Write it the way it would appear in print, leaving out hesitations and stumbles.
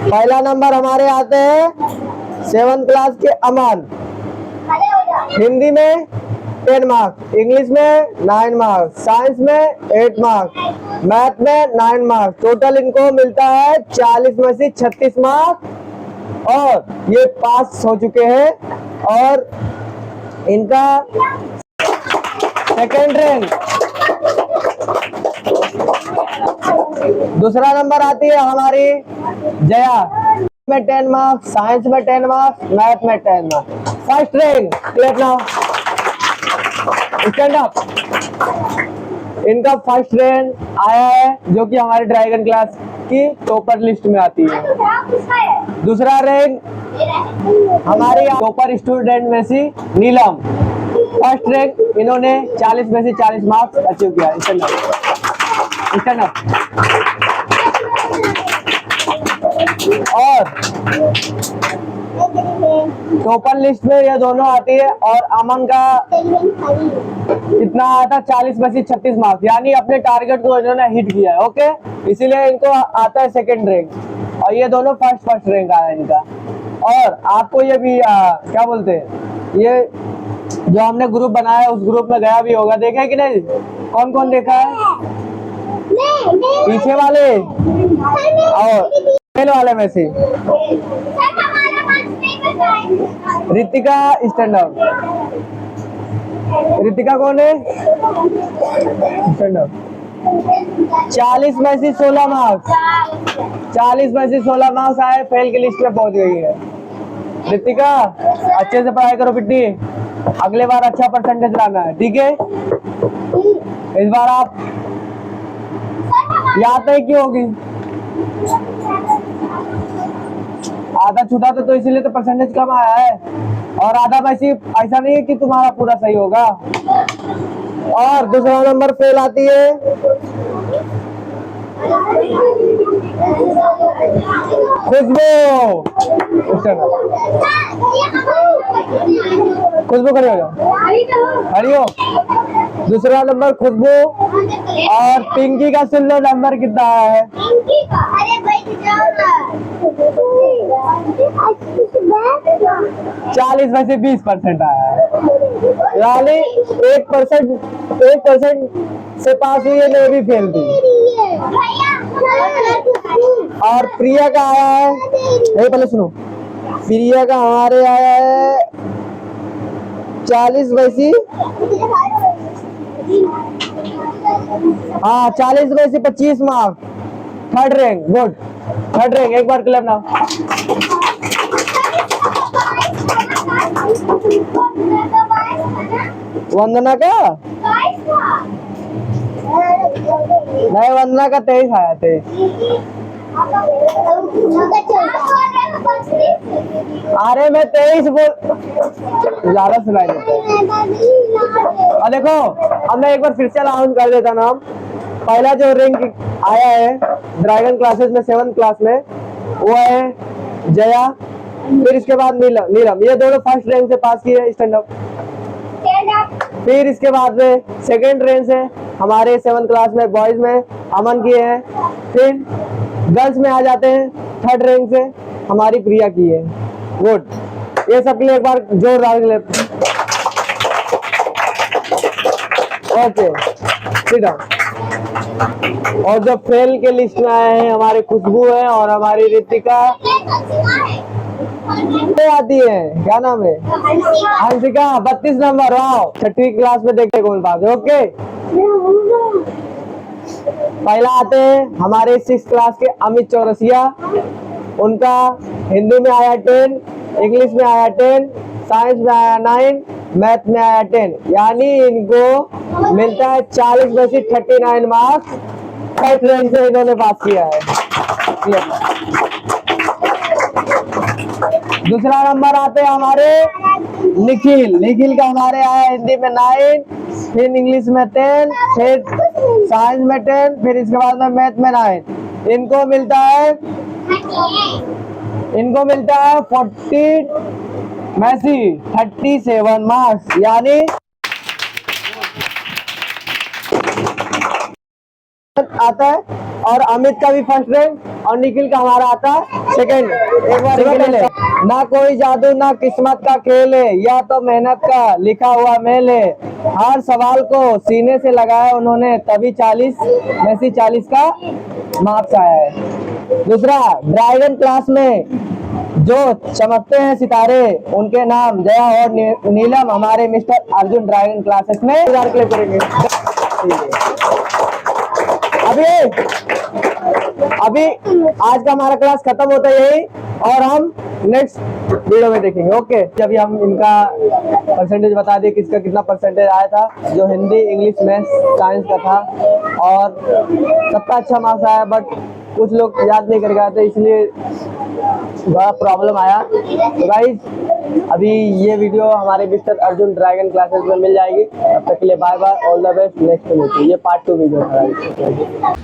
पहला नंबर हमारे आते हैं 7th क्लास के अमन। हिंदी में 10 मार्क्स, इंग्लिश में 9 मार्क्स, साइंस में 8 मार्क्स, मैथ में 9 मार्क्स। टोटल इनको मिलता है 40 में से 36 मार्क्स और ये पास हो चुके हैं और इनका सेकेंड रैंक। दूसरा नंबर आती है हमारी जया में 10 मार्क्स, साइंस में 10 मार्क्स, मैथ में 10 marks. First rank. Clap now, stand up. इनका फर्स्ट रैंक आया है जो कि हमारे ड्रैगन क्लास की टॉपर लिस्ट में आती है। दूसरा रैंक हमारे टॉपर स्टूडेंट में से नीलम। फर्स्ट रैंक इन्होंने 40 में से 40 मार्क्स अचीव किया। Stand up. और टॉपर लिस्ट में ये दोनों आती है और अमन का कितना आया था 40 में से 36 मार्क्स, यानी अपने टारगेट को इन्होंने हिट किया है। ओके, इसीलिए इनको आता है सेकंड रैंक और ये दोनों फर्स्ट रैंक आया इनका। और आपको ये भी क्या बोलते हैं, ये जो हमने ग्रुप बनाया है उस ग्रुप में गया भी होगा, देखा है कि नहीं? कौन कौन देखा है? पीछे वाले और पहले वाले में से रितिका। Stand up. रितिका कौन है? Stand up. 40 में से 16 मार्क्स, 40 में से 16 मार्क्स आए, फेल की लिस्ट में पहुंच गई है रितिका। अच्छे से पढ़ाई करो बिट्टी, अगले बार अच्छा परसेंटेज लाना है, ठीक है? इस बार आप याद नहीं की होगी, आधा छूटा तो इसीलिए तो परसेंटेज कम आया है और आधा वैसे ऐसा नहीं है कि तुम्हारा पूरा सही होगा। और दूसरा नंबर फेल आती है खुशबू। खुशबू खड़ी हो जाओ, खड़ी हो। दूसरा नंबर खुशबू और पिंकी का सुन लो नंबर कितना आया है। 40 में से 20% आया है, यानी 1% से पास हुई है, मैं भी फेल थी। और प्रिया का आया है, नहीं पहले सुनो, प्रिया का हमारे आया है 40 में से 40 में से 25 marks. Third rank, good, third rank. एक बार क्लैप ना। वंदना का नहीं, वंदना का 23 आया, 23। अरे मैं 23 बोल, ज्यादा सुनाई देता है। और देखो, अब मैं एक बार फिर से अनाउंस कर देता नाम। पहला जो रैंक आया है ड्रैगन क्लासेस में 7th क्लास में, वो है जया, फिर इसके बाद नीलम। ये दोनों फर्स्ट रैंक से पास किए स्टैंड अप। फिर इसके बाद में सेकंड रैंक से हमारे 7th क्लास में बॉयज में अमन किए हैं। फिर गर्ल्स में आ जाते हैं, थर्ड रैंक से हमारी प्रिया की है। गुड, ये सबके लिए एक बार जोरदार क्लैप। Okay, sit down. और जो फेल के लिस्ट में आए हैं हमारे खुशबू है और हमारी रितिका आती है, क्या नाम है? हंसिका, 32 नंबर। वाओ, 6वीं क्लास में देखते कौन पास है। ओके, पहला आते हैं हमारे 6th क्लास के अमित चौरसिया। उनका हिंदी में आया 10, इंग्लिश में आया 10, साइंस में आया 9, मैथ में आया 10, यानी इनको मिलता है 40 में से 39 मार्क्स। फर्स्ट रैंक से इन्होंने पास किया है। दूसरा नंबर आते हैं हमारे निखिल का हमारे आया हिंदी में 9, फिर इंग्लिश में 10, फिर साइंस में 10, फिर इसके बाद में मैथ में 9। इनको मिलता है 40 में से 37 मार्क्स, यानी आता है। और अमित का भी फर्स्ट रैंक और निखिल का हमारा आता है सेकंड। एक बार पहले, ना कोई जादू ना किस्मत का खेल है, या तो मेहनत का लिखा हुआ मेल है। हर सवाल को सीने से लगाया उन्होंने, तभी 40 में से 40 का मार्क्स आया है। दूसरा, ड्राइविंग क्लास में जो चमकते हैं सितारे, उनके नाम जया और नीलम हमारे मिस्टर अर्जुन ड्राइविंग क्लासेस में क्लिप करेंगे। अभी आज का हमारा क्लास खत्म होता है यही, और हम नेक्स्ट वीडियो में देखेंगे। ओके, अभी हम इनका परसेंटेज बता दिए, किसका कितना परसेंटेज आया था, जो हिंदी, इंग्लिश, मैथ्स, साइंस का था, और सबका अच्छा मार्क्स आया, बट कुछ लोग याद नहीं कर गए थे, इसलिए बड़ा प्रॉब्लम आया। तो गाइस, अभी ये वीडियो हमारे मिस्टर अर्जुन ड्रैगन क्लासेस में मिल जाएगी। तब तक के लिए bye bye, all the best, next video. ये पार्ट 2 वीडियो है।